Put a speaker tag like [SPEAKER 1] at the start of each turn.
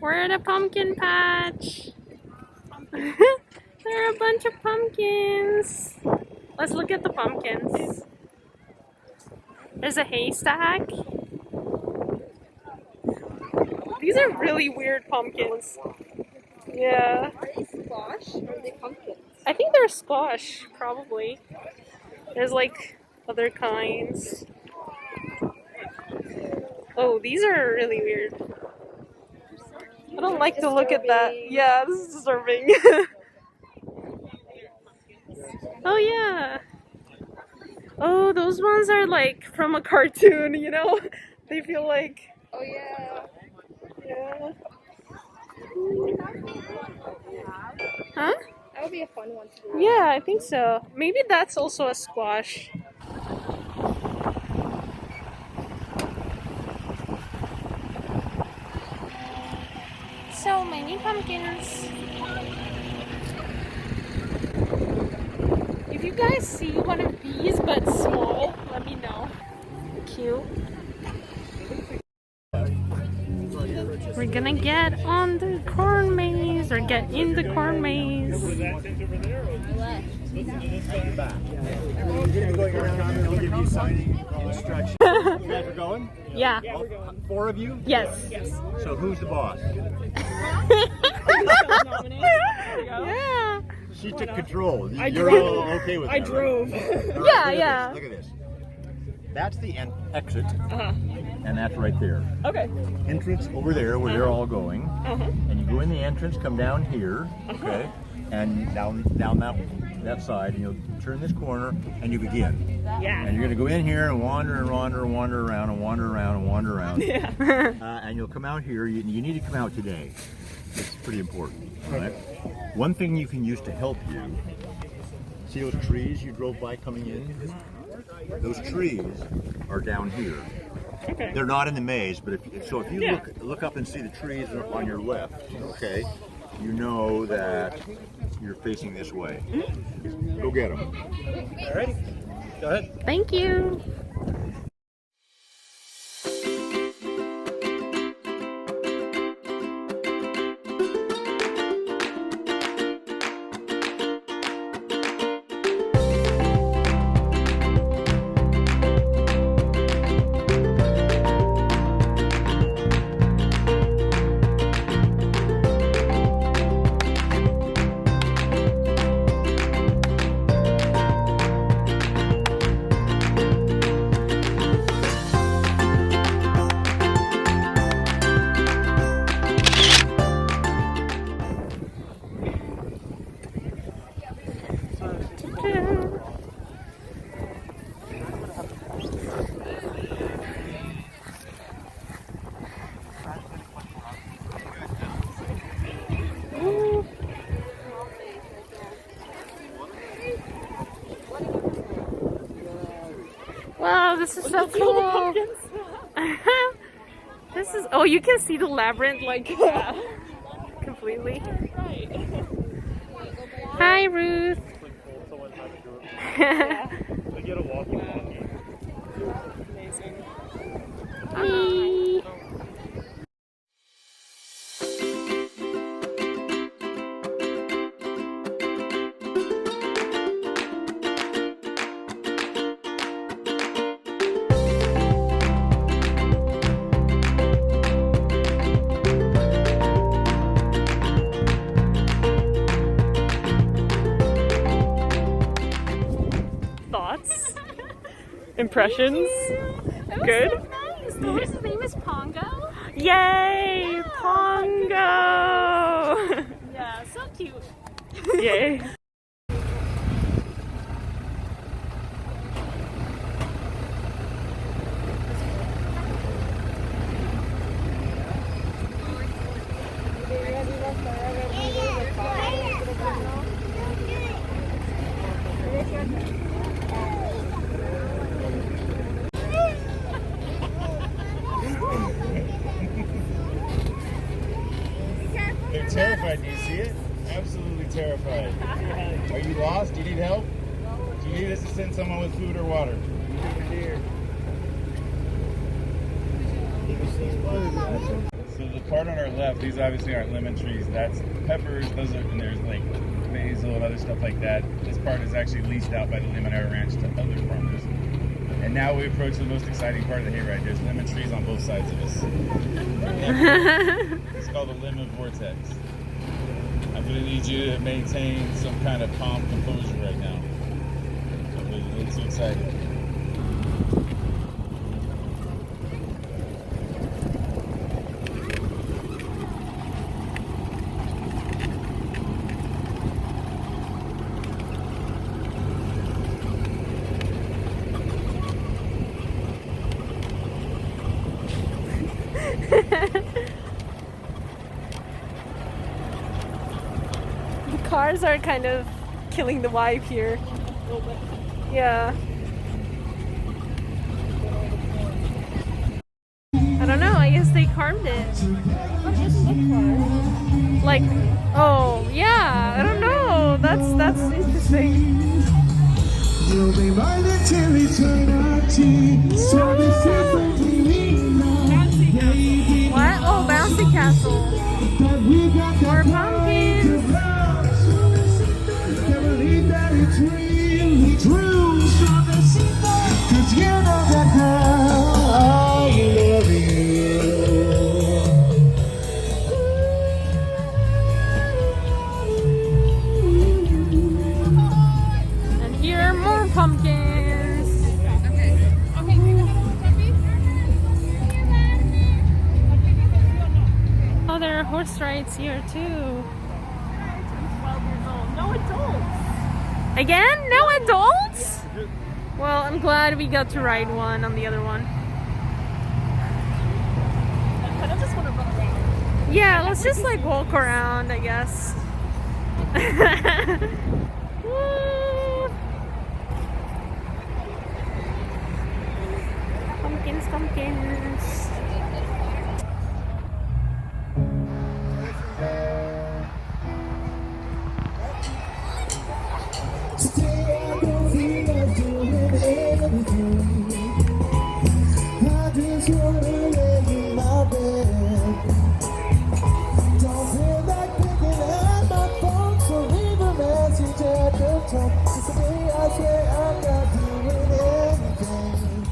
[SPEAKER 1] We're at a pumpkin patch. There are a bunch of pumpkins. Let's look at the pumpkins. There's a haystack. These are really weird pumpkins. Yeah.
[SPEAKER 2] Are they squash or are they pumpkins?
[SPEAKER 1] I think they're squash, probably. There's like other kinds. Oh, these are really weird. I don't like to look at that. Yeah, this is disturbing. Oh yeah. Oh, those ones are like from a cartoon, you know? They feel like...
[SPEAKER 2] Oh yeah.
[SPEAKER 1] Yeah. Huh?
[SPEAKER 2] That would be a fun one to do.
[SPEAKER 1] Yeah, I think so. Maybe that's also a squash. So many pumpkins. If you guys see one of these but small, let me know. Cute. We're gonna get on the corn maze or get in the corn maze.
[SPEAKER 3] You're gonna be going around and I'll give you signing instructions. You guys are going?
[SPEAKER 1] Yeah.
[SPEAKER 3] All 4 of you?
[SPEAKER 1] Yes.
[SPEAKER 3] So who's the boss?
[SPEAKER 1] Yeah.
[SPEAKER 3] She took control. You're all okay with that,
[SPEAKER 4] I drove.
[SPEAKER 3] Right?
[SPEAKER 1] Yeah,
[SPEAKER 3] Look at this. That's the exit, and that's right there.
[SPEAKER 4] Okay.
[SPEAKER 3] Entrance over there, where they're all going, and you go in the entrance, come down here, okay, and down that side, and you'll turn this corner, and you begin.
[SPEAKER 4] Yeah.
[SPEAKER 3] And you're gonna go in here and wander and wander and wander around and wander around and wander around.
[SPEAKER 4] Yeah.
[SPEAKER 3] And you'll come out here. You need to come out today. It's pretty important. All right. One thing you can use to help you. See those trees you drove by coming in? Those trees are down here.
[SPEAKER 4] Okay.
[SPEAKER 3] They're not in the maze, but if you look up and see the trees on your left, okay, you know that you're facing this way. Go get them.
[SPEAKER 4] All right. Go ahead.
[SPEAKER 1] Thank you. Wow, this is so cool. This is, oh, you can see the labyrinth like completely. Hi, Ruth.
[SPEAKER 4] Amazing.
[SPEAKER 1] Hey. Thoughts? Impressions? Good?
[SPEAKER 2] So nice. The horse's name is Pongo.
[SPEAKER 1] Yay! Pongo!
[SPEAKER 2] Yeah, so cute.
[SPEAKER 1] Yay.
[SPEAKER 3] They're terrified. Do you see it? Absolutely terrified. Are you lost? Do you need help? Do you need us to send someone with food or water? See
[SPEAKER 5] So the part on our left, these obviously aren't lemon trees. That's peppers. Those are, and there's like basil and other stuff like that. This part is actually leased out by the Lemonade Ranch to other farmers. And now we approach the most exciting part of the hayride. There's lemon trees on both sides of us. It's called the lemon vortex. I'm going to need you to maintain some kind of calm composure right now. I'm a little too excited.
[SPEAKER 1] The cars are kind of killing the vibe here. Yeah. I don't know, I guess they carved it.
[SPEAKER 2] What is this for?
[SPEAKER 1] Like, oh, yeah, I don't know. That's interesting.
[SPEAKER 6] You'll be mine until eternity. So this is what we need now. Baby,
[SPEAKER 1] What? Oh, bouncy castle.
[SPEAKER 6] that we got the
[SPEAKER 1] More
[SPEAKER 6] power
[SPEAKER 1] pumpkins.
[SPEAKER 6] to bounce. Can't believe that it's really true. 'Cause you know that girl, I love you.
[SPEAKER 1] And here are more pumpkins. Oh, there are horse rides here too.
[SPEAKER 2] 12 years old. No adults.
[SPEAKER 1] Again? No adults? Well, I'm glad we got to ride one on the other one.
[SPEAKER 2] I kind of just want to run around.
[SPEAKER 1] Yeah, let's just like walk around, I guess. Woo! Pumpkins, pumpkins.
[SPEAKER 6] Today I don't feel like doing anything. I just wanna lay in my bed. Don't feel like picking up my phone, so leave a message at the tone. Today I swear I'm not doing anything.